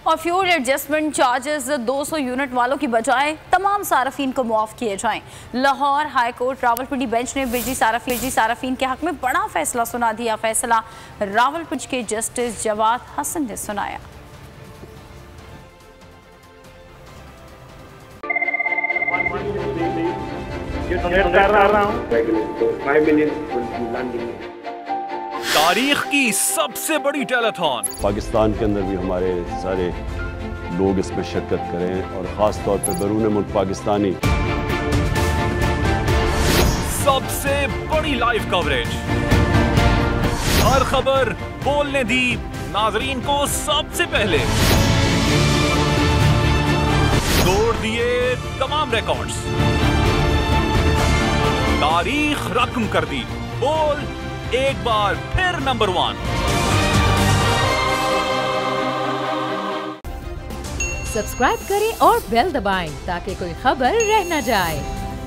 और fuel adjustment charges 200 unit वालों की बजाय तमाम सार्फिन को मुआफ किए जाएं। Lahore high court Rawalpindi bench ने बिजली सार्फिन के हक में बड़ा फैसला सुना दिया। फैसला रावलपिंडी के जस्टिस जवाद हसन ने सुनाया। तारीख की सबसे बड़ी टेलीथॉन, पाकिस्तान के अंदर भी हमारे सारे लोग इसमें शिरकत करें और ख़ास तौर पर बैरून मुल्क पाकिस्तानी। सबसे बड़ी लाइव कवरेज, हर खबर बोलने दी नाजरीन को सबसे पहले, तोड़ दिए तमाम रिकॉर्ड्स, तारीख रकम कर दी, बोल एक बार फिर नंबर 1। सब्सक्राइब करें और बेल दबाएं ताकि कोई खबर रह न जाए।